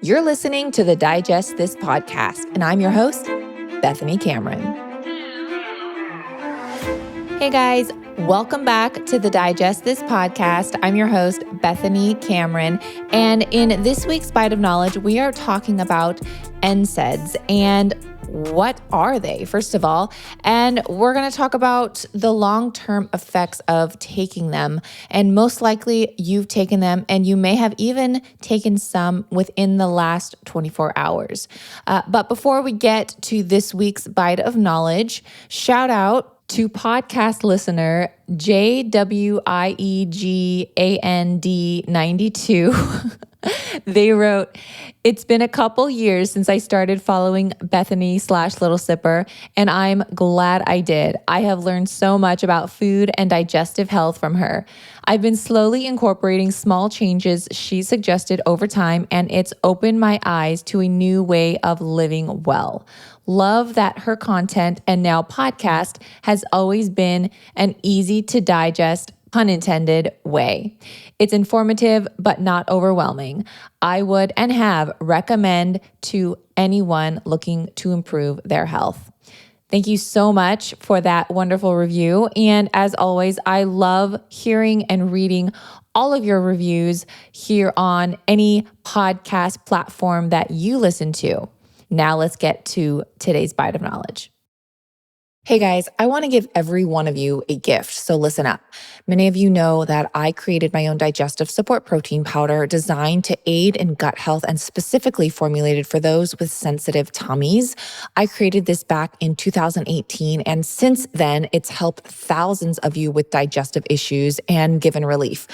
You're listening to the Digest This podcast, and I'm your host, Bethany Cameron. Hey guys, welcome back to the Digest This podcast. I'm your host, Bethany Cameron, and in this week's Bite of Knowledge, we are talking about NSAIDs and what are they, first of all, and we're going to talk about the long-term effects of taking them, and most likely you've taken them, and you may have even taken some within the last 24 hours. But before we get to this week's Bite of Knowledge, shout out to podcast listener JWIEGAND92. They wrote, "It's been a couple years since I started following Bethany/Little Sipper, and I'm glad I did. I have learned so much about food and digestive health from her. I've been slowly incorporating small changes she suggested over time, and it's opened my eyes to a new way of living well. Love that her content and now podcast has always been an easy to digest, pun intended, way. It's informative, but not overwhelming. I would and have recommend to anyone looking to improve their health." Thank you so much for that wonderful review. And as always, I love hearing and reading all of your reviews here on any podcast platform that you listen to. Now let's get to today's Bite of Knowledge. Hey guys, I want to give every one of you a gift, so listen up. Many of you know that I created my own digestive support protein powder designed to aid in gut health and specifically formulated for those with sensitive tummies. I created this back in 2018, and since then, it's helped thousands of you with digestive issues and given relief.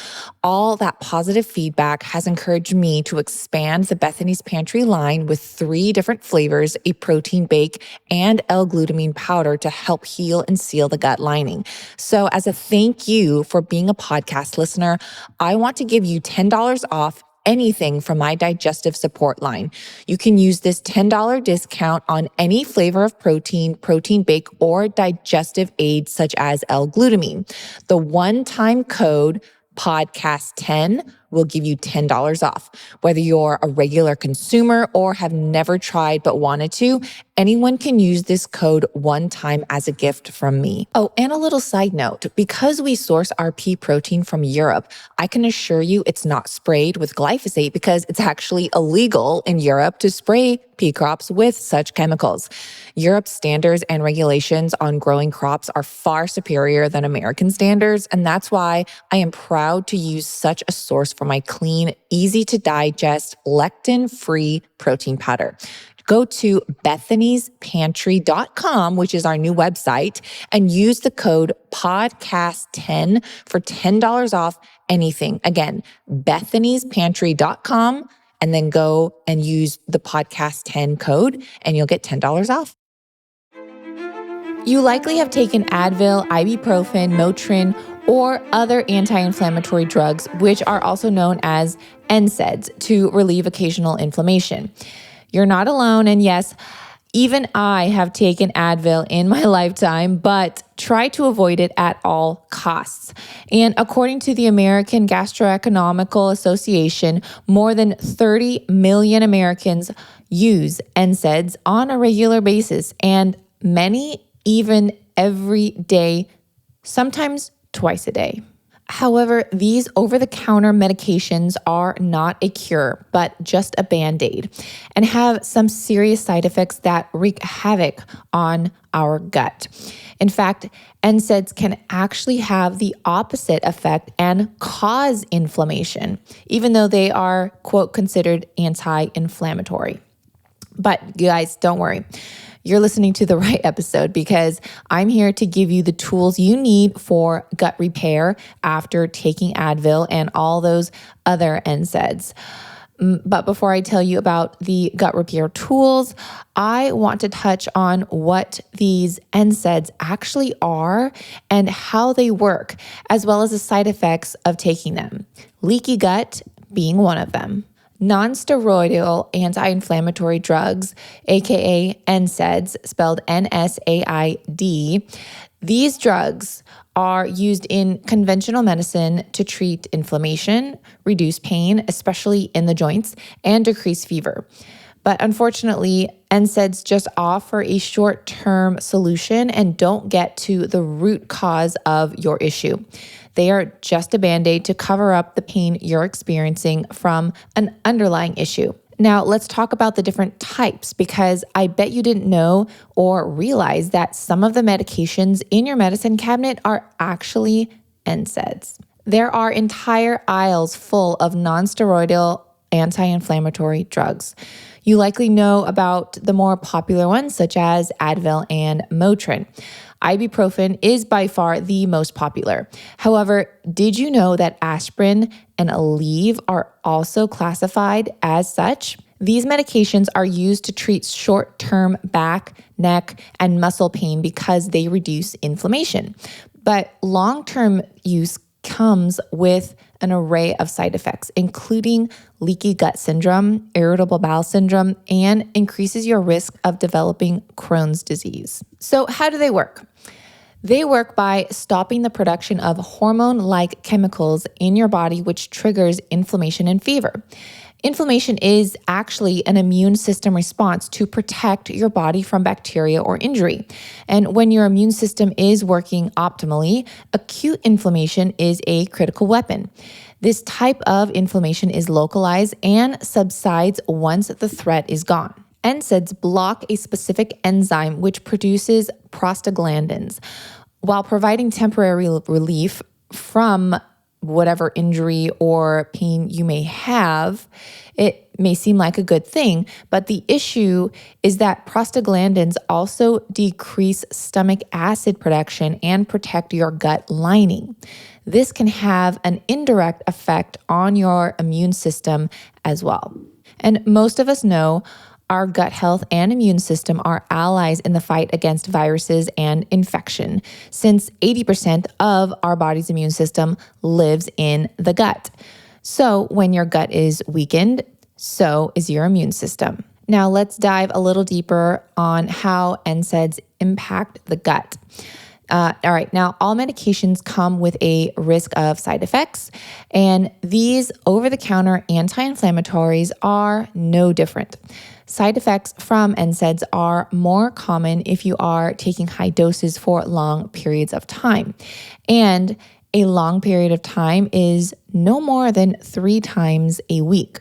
All that positive feedback has encouraged me to expand the Bethany's Pantry line with 3 different flavors, a protein bake, and L-glutamine powder to help heal and seal the gut lining. So as a thank you for being a podcast listener, I want to give you $10 off anything from my digestive support line. You can use this $10 discount on any flavor of protein bake, or digestive aid such as L-glutamine. The one-time code podcast10 will give you $10 off. Whether you're a regular consumer or have never tried but wanted to, anyone can use this code one time as a gift from me. Oh, and a little side note, because we source our pea protein from Europe, I can assure you it's not sprayed with glyphosate because it's actually illegal in Europe to spray pea crops with such chemicals. Europe's standards and regulations on growing crops are far superior than American standards, and that's why I am proud to use such a source for my clean, easy to digest, lectin-free protein powder. Go to bethanysPantry.com, which is our new website, and use the code podcast10 for $10 off anything. Again, bethanysPantry.com, and then go and use the podcast10 code and you'll get $10 off. You likely have taken Advil, ibuprofen, Motrin, or other anti-inflammatory drugs, which are also known as NSAIDs, to relieve occasional inflammation. You're not alone, and yes, even I have taken Advil in my lifetime, but try to avoid it at all costs. And according to the American Gastroeconomical Association, more than 30 million Americans use NSAIDs on a regular basis, and many even every day, sometimes twice a day. However, these over-the-counter medications are not a cure, but just a Band-Aid, and have some serious side effects that wreak havoc on our gut. In fact, NSAIDs can actually have the opposite effect and cause inflammation, even though they are, quote, considered anti-inflammatory. But guys, don't worry. You're listening to the right episode, because I'm here to give you the tools you need for gut repair after taking Advil and all those other NSAIDs. But before I tell you about the gut repair tools, I want to touch on what these NSAIDs actually are and how they work, as well as the side effects of taking them. Leaky gut being one of them. Non-steroidal anti-inflammatory drugs, aka NSAIDs, spelled NSAID, these drugs are used in conventional medicine to treat inflammation, reduce pain, especially in the joints, and decrease fever. But unfortunately, NSAIDs just offer a short-term solution and don't get to the root cause of your issue. They are just a Band-Aid to cover up the pain you're experiencing from an underlying issue. Now, let's talk about the different types, because I bet you didn't know or realize that some of the medications in your medicine cabinet are actually NSAIDs. There are entire aisles full of non-steroidal anti-inflammatory drugs. You likely know about the more popular ones, such as Advil and Motrin. Ibuprofen is by far the most popular. However, did you know that aspirin and Aleve are also classified as such? These medications are used to treat short-term back, neck, and muscle pain because they reduce inflammation. But long-term use comes with an array of side effects, including leaky gut syndrome, irritable bowel syndrome, and increases your risk of developing Crohn's disease. So how do they work? They work by stopping the production of hormone-like chemicals in your body, which triggers inflammation and fever. Inflammation is actually an immune system response to protect your body from bacteria or injury. And when your immune system is working optimally, acute inflammation is a critical weapon. This type of inflammation is localized and subsides once the threat is gone. NSAIDs block a specific enzyme which produces prostaglandins. While providing temporary relief from whatever injury or pain you may have, it may seem like a good thing, but the issue is that prostaglandins also decrease stomach acid production and protect your gut lining. This can have an indirect effect on your immune system as well. And most of us know our gut health and immune system are allies in the fight against viruses and infection, since 80% of our body's immune system lives in the gut. So when your gut is weakened, so is your immune system. Now let's dive a little deeper on how NSAIDs impact the gut. All right, now all medications come with a risk of side effects, and these over-the-counter anti-inflammatories are no different. Side effects from NSAIDs are more common if you are taking high doses for long periods of time. And a long period of time is no more than 3 times a week.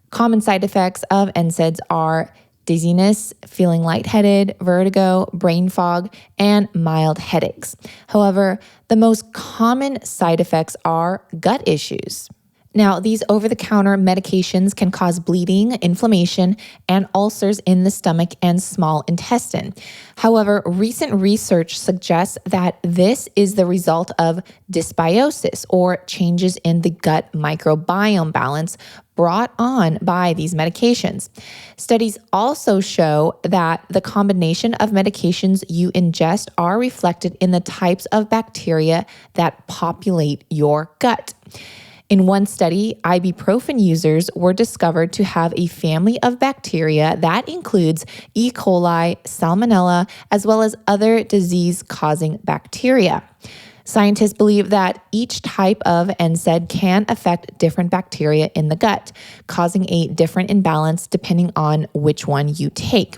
Common side effects of NSAIDs are dizziness, feeling lightheaded, vertigo, brain fog, and mild headaches. However, the most common side effects are gut issues. Now, these over-the-counter medications can cause bleeding, inflammation, and ulcers in the stomach and small intestine. However, recent research suggests that this is the result of dysbiosis, or changes in the gut microbiome balance brought on by these medications. Studies also show that the combination of medications you ingest are reflected in the types of bacteria that populate your gut. In one study, ibuprofen users were discovered to have a family of bacteria that includes E. coli, salmonella, as well as other disease-causing bacteria. Scientists believe that each type of NSAID can affect different bacteria in the gut, causing a different imbalance depending on which one you take.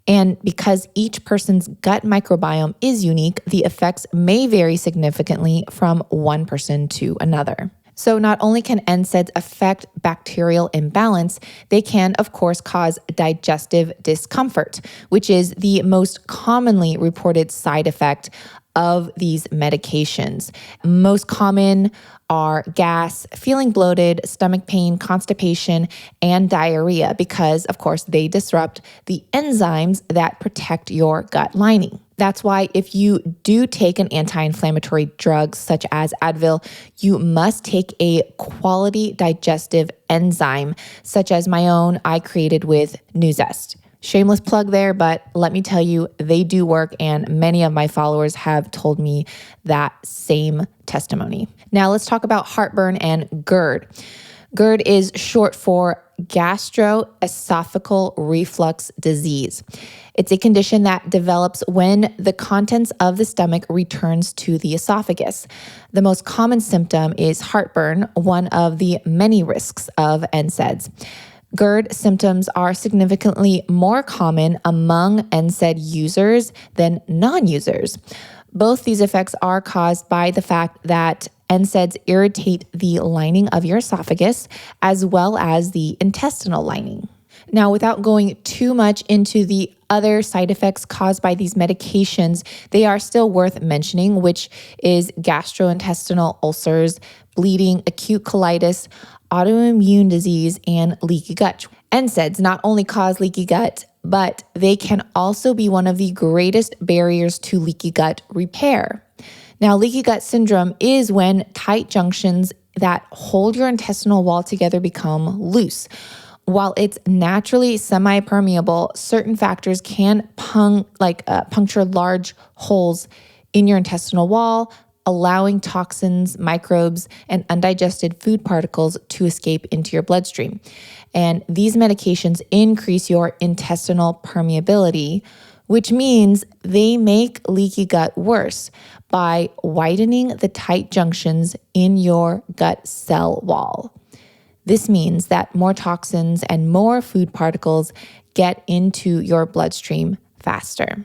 And because each person's gut microbiome is unique, the effects may vary significantly from one person to another. So not only can NSAIDs affect bacterial imbalance, they can, of course, cause digestive discomfort, which is the most commonly reported side effect of these medications. Most common are gas, feeling bloated, stomach pain, constipation, and diarrhea because, of course, they disrupt the enzymes that protect your gut lining. That's why if you do take an anti-inflammatory drug such as Advil, you must take a quality digestive enzyme such as my own I created with Nuzest. Shameless plug there, but let me tell you, they do work, and many of my followers have told me that same testimony. Now let's talk about heartburn and GERD. GERD is short for gastroesophageal reflux disease. It's a condition that develops when the contents of the stomach returns to the esophagus. The most common symptom is heartburn, one of the many risks of NSAIDs. GERD symptoms are significantly more common among NSAID users than non-users. Both these effects are caused by the fact that NSAIDs irritate the lining of your esophagus as well as the intestinal lining. Now, without going too much into the other side effects caused by these medications, they are still worth mentioning, which is gastrointestinal ulcers, bleeding, acute colitis, autoimmune disease, and leaky gut. NSAIDs not only cause leaky gut, but they can also be one of the greatest barriers to leaky gut repair. Now, leaky gut syndrome is when tight junctions that hold your intestinal wall together become loose. While it's naturally semi-permeable, certain factors can puncture large holes in your intestinal wall, allowing toxins, microbes, and undigested food particles to escape into your bloodstream. And these medications increase your intestinal permeability, which means they make leaky gut worse by widening the tight junctions in your gut cell wall. This means that more toxins and more food particles get into your bloodstream faster.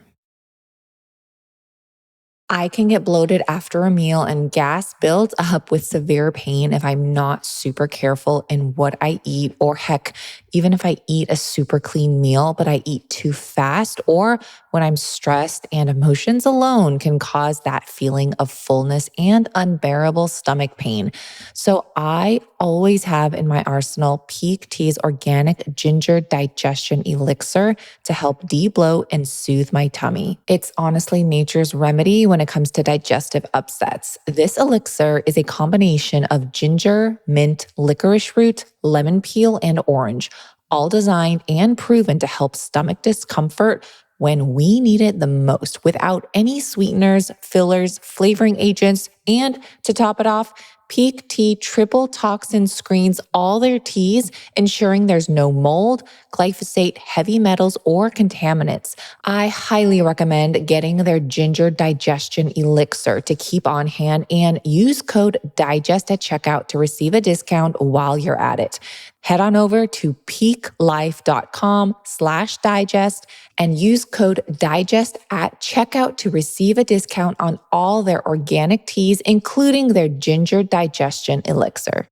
I can get bloated after a meal and gas builds up with severe pain if I'm not super careful in what I eat, or heck, even if I eat a super clean meal, but I eat too fast, or when I'm stressed, and emotions alone can cause that feeling of fullness and unbearable stomach pain. So I always have in my arsenal Peak Tea's organic ginger digestion elixir to help de-bloat and soothe my tummy. It's honestly nature's remedy when it comes to digestive upsets. This elixir is a combination of ginger, mint, licorice root, lemon peel, and orange, all designed and proven to help stomach discomfort when we need it the most, without any sweeteners, fillers, flavoring agents, and to top it off, Peak Tea triple toxin screens all their teas, ensuring there's no mold, glyphosate, heavy metals, or contaminants. I highly recommend getting their ginger digestion elixir to keep on hand, and use code DIGEST at checkout to receive a discount while you're at it. Head on over to peaklife.com/digest and use code DIGEST at checkout to receive a discount on all their organic teas, including their ginger digestion elixir.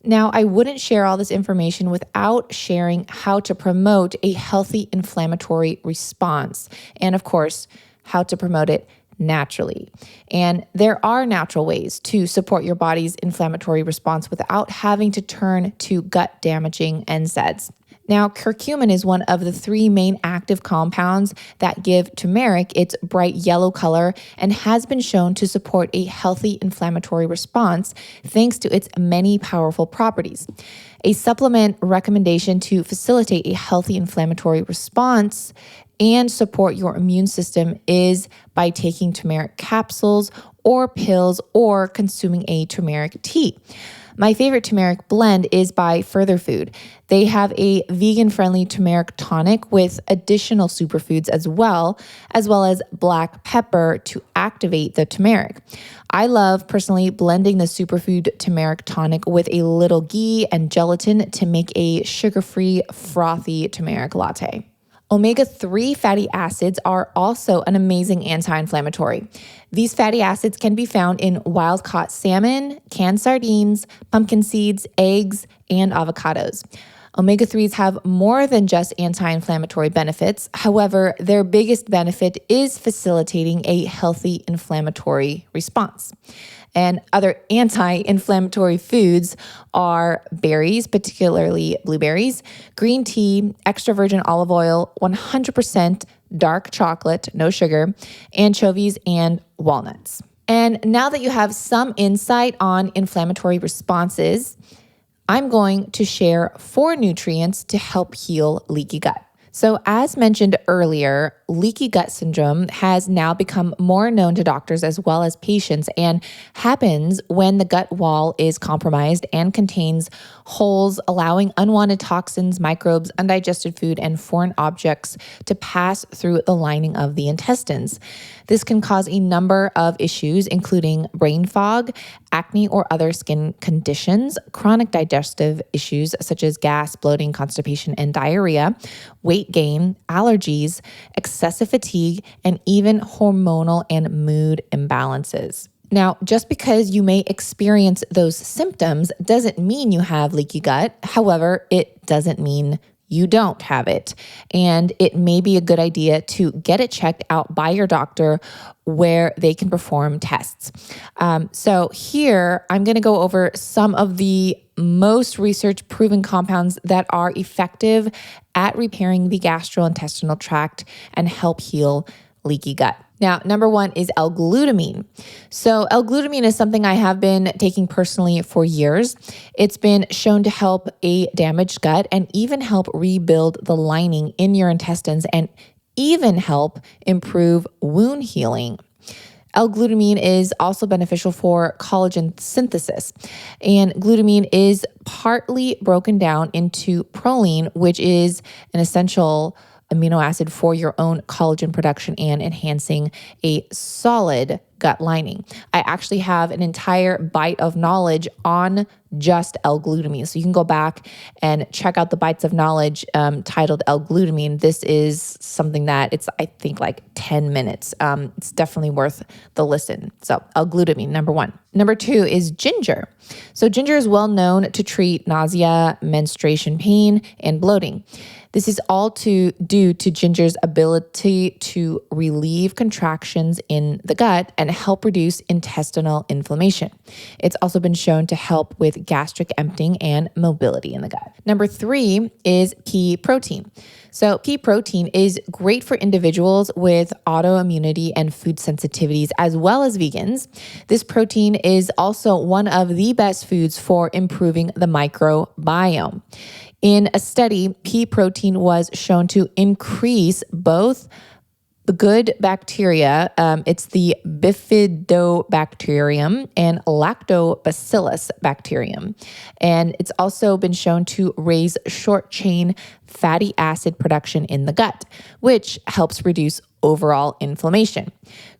Now, I wouldn't share all this information without sharing how to promote a healthy inflammatory response, and of course, how to promote it naturally. And there are natural ways to support your body's inflammatory response without having to turn to gut-damaging NSAIDs. Now, curcumin is one of the 3 main active compounds that give turmeric its bright yellow color, and has been shown to support a healthy inflammatory response thanks to its many powerful properties. A supplement recommendation to facilitate a healthy inflammatory response and support your immune system is by taking turmeric capsules or pills, or consuming a turmeric tea. My favorite turmeric blend is by Further Food. They have a vegan-friendly turmeric tonic with additional superfoods as well as black pepper to activate the turmeric. I love personally blending the superfood turmeric tonic with a little ghee and gelatin to make a sugar-free, frothy turmeric latte. Omega-3 fatty acids are also an amazing anti-inflammatory. These fatty acids can be found in wild-caught salmon, canned sardines, pumpkin seeds, eggs, and avocados. Omega-3s have more than just anti-inflammatory benefits. However, their biggest benefit is facilitating a healthy inflammatory response. And other anti-inflammatory foods are berries, particularly blueberries, green tea, extra virgin olive oil, 100% dark chocolate, no sugar, anchovies, and walnuts. And now that you have some insight on inflammatory responses, I'm going to share 4 nutrients to help heal leaky gut. So, as mentioned earlier, leaky gut syndrome has now become more known to doctors as well as patients and happens when the gut wall is compromised and contains holes, allowing unwanted toxins, microbes, undigested food, and foreign objects to pass through the lining of the intestines. This can cause a number of issues, including brain fog, acne or other skin conditions, chronic digestive issues such as gas, bloating, constipation, and diarrhea, weight gain, allergies, excessive fatigue, and even hormonal and mood imbalances. Now, just because you may experience those symptoms doesn't mean you have leaky gut. However, it doesn't mean you don't have it. And it may be a good idea to get it checked out by your doctor where they can perform tests. So here, I'm going to go over some of the most research proven compounds that are effective at repairing the gastrointestinal tract and help heal leaky gut. Now, number one is L-glutamine. So L-glutamine is something I have been taking personally for years. It's been shown to help a damaged gut and even help rebuild the lining in your intestines and even help improve wound healing. L-glutamine is also beneficial for collagen synthesis. And glutamine is partly broken down into proline, which is an essential amino acid for your own collagen production and enhancing a solid gut lining. I actually have an entire bite of knowledge on just L-glutamine. So you can go back and check out the bites of knowledge titled L-glutamine. This is something that it's, I think, like 10 minutes. It's definitely worth the listen. So L-glutamine, number one. Number two is ginger. So ginger is well known to treat nausea, menstruation pain, and bloating. This is all due to ginger's ability to relieve contractions in the gut and help reduce intestinal inflammation. It's also been shown to help with gastric emptying and mobility in the gut. Number three is pea protein. So pea protein is great for individuals with autoimmunity and food sensitivities, as well as vegans. This protein is also one of the best foods for improving the microbiome. In a study, pea protein was shown to increase both the good bacteria, it's the bifidobacterium and lactobacillus bacterium. And it's also been shown to raise short-chain fatty acid production in the gut, which helps reduce overall inflammation.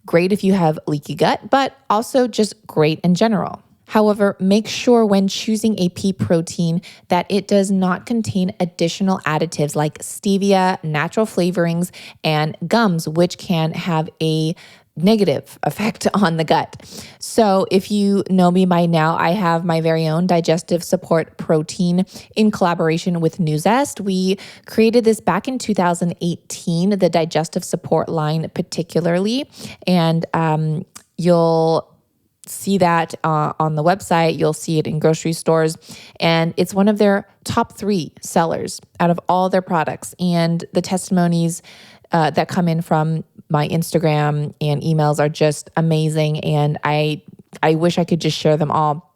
Great if you have leaky gut, but also just great in general. However, make sure when choosing a pea protein that it does not contain additional additives like stevia, natural flavorings, and gums, which can have a negative effect on the gut. So if you know me by now, I have my very own digestive support protein in collaboration with Nuzest. We created this back in 2018, the digestive support line particularly, and you'll see that on the website. You'll see it in grocery stores, and it's one of their top 3 sellers out of all their products. And the testimonies that come in from my Instagram and emails are just amazing, and I wish I could just share them all.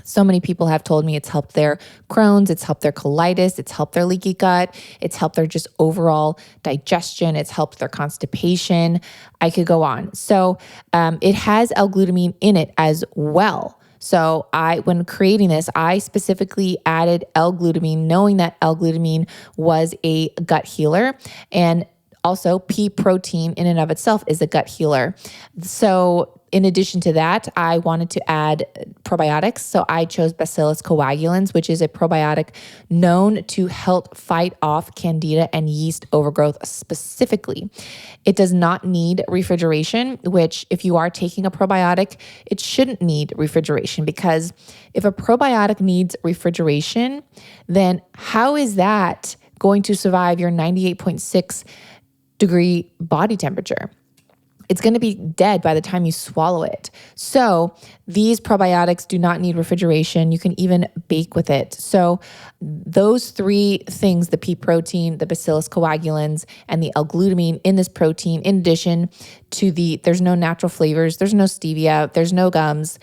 So many people have told me it's helped their Crohn's, it's helped their colitis, it's helped their leaky gut, it's helped their just overall digestion, it's helped their constipation. I could go on. So it has L-glutamine in it as well. So when creating this, I specifically added L-glutamine, knowing that L-glutamine was a gut healer, and also pea protein in and of itself is a gut healer. So in addition to that, I wanted to add probiotics. So I chose Bacillus coagulans, which is a probiotic known to help fight off candida and yeast overgrowth specifically. It does not need refrigeration, which if you are taking a probiotic, it shouldn't need refrigeration, because if a probiotic needs refrigeration, then how is that going to survive your 98.6 degree body temperature? It's going to be dead by the time you swallow it. So these probiotics do not need refrigeration. You can even bake with it. So those 3 things, the pea protein, the Bacillus coagulans, and the L-glutamine in this protein, in addition there's no natural flavors, there's no stevia, there's no gums,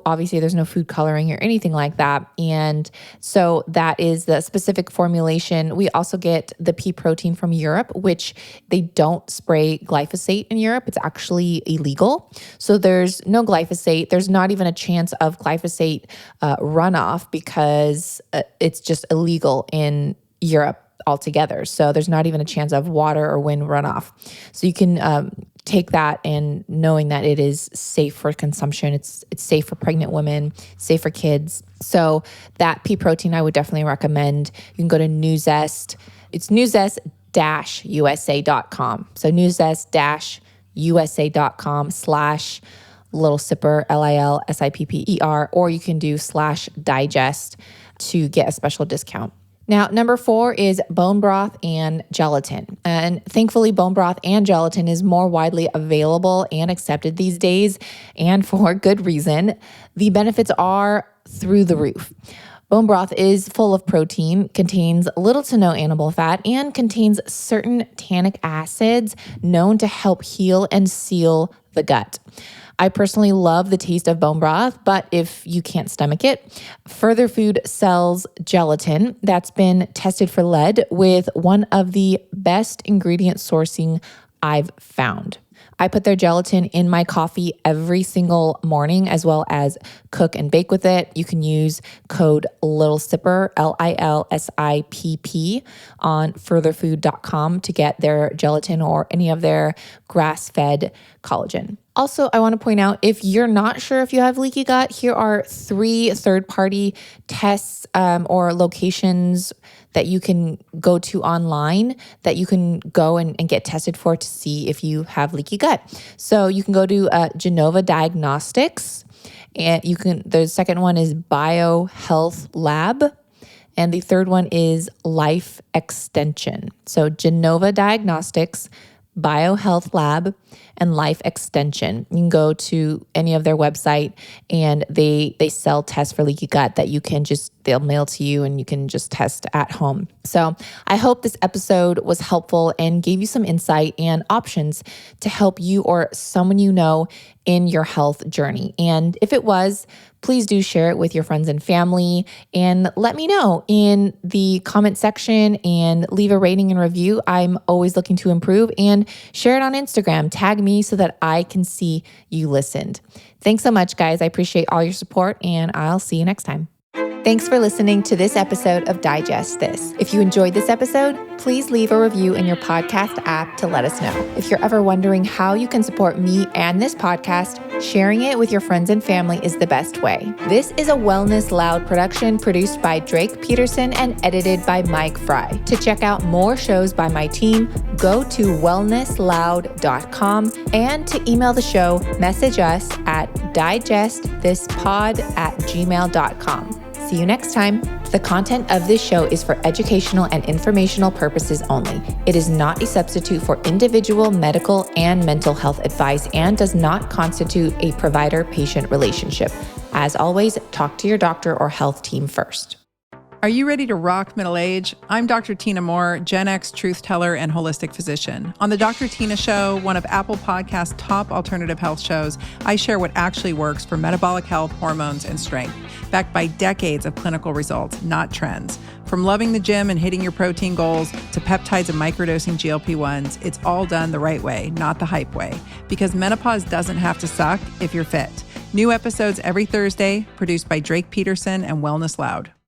obviously there's no food coloring or anything like that. And so that is the specific formulation. We also get the pea protein from Europe, which they don't spray glyphosate in Europe. It's actually illegal. So there's no glyphosate. There's not even a chance of glyphosate runoff because it's just illegal in Europe altogether. So there's not even a chance of water or wind runoff. So you can take that and knowing that it is safe for consumption. It's safe for pregnant women, safe for kids. So that pea protein I would definitely recommend. You can go to Nuzest. It's nuzest-usa.com. So nuzest-usa.com/Little Sipper, LILSIPPER, or you can do /digest to get a special discount. Now, number 4 is bone broth and gelatin. And thankfully, bone broth and gelatin is more widely available and accepted these days, and for good reason. The benefits are through the roof. Bone broth is full of protein, contains little to no animal fat, and contains certain tannic acids known to help heal and seal the gut. I personally love the taste of bone broth, but if you can't stomach it, Further Food sells gelatin that's been tested for lead with one of the best ingredient sourcing I've found. I put their gelatin in my coffee every single morning, as well as cook and bake with it. You can use code Little Sipper, LILSIPP, on furtherfood.com to get their gelatin or any of their grass-fed collagen. Also, I want to point out, if you're not sure if you have leaky gut, here are 3 third-party tests or locations that you can go to online that you can go and get tested for to see if you have leaky gut. So you can go to Genova Diagnostics, and the second one is BioHealth Lab, and the third one is Life Extension. So Genova Diagnostics, BioHealth Lab, and Life Extension. You can go to any of their website and they sell tests for leaky gut that they'll mail to you and you can just test at home. So I hope this episode was helpful and gave you some insight and options to help you or someone you know in your health journey. And if it was, please do share it with your friends and family and let me know in the comment section and leave a rating and review. I'm always looking to improve, and share it on Instagram. Tag me so that I can see you listened. Thanks so much, guys. I appreciate all your support, and I'll see you next time. Thanks for listening to this episode of Digest This. If you enjoyed this episode, please leave a review in your podcast app to let us know. If you're ever wondering how you can support me and this podcast, sharing it with your friends and family is the best way. This is a Wellness Loud production produced by Drake Peterson and edited by Mike Fry. To check out more shows by my team, go to wellnessloud.com, and to email the show, message us at digestthispod@gmail.com. See you next time. The content of this show is for educational and informational purposes only. It is not a substitute for individual medical and mental health advice and does not constitute a provider-patient relationship. As always, talk to your doctor or health team first. Are you ready to rock middle age? I'm Dr. Tina Moore, Gen X truth teller and holistic physician. On the Dr. Tina Show, one of Apple Podcast's top alternative health shows, I share what actually works for metabolic health, hormones, and strength, backed by decades of clinical results, not trends. From loving the gym and hitting your protein goals to peptides and microdosing GLP-1s, it's all done the right way, not the hype way. Because menopause doesn't have to suck if you're fit. New episodes every Thursday, produced by Drake Peterson and Wellness Loud.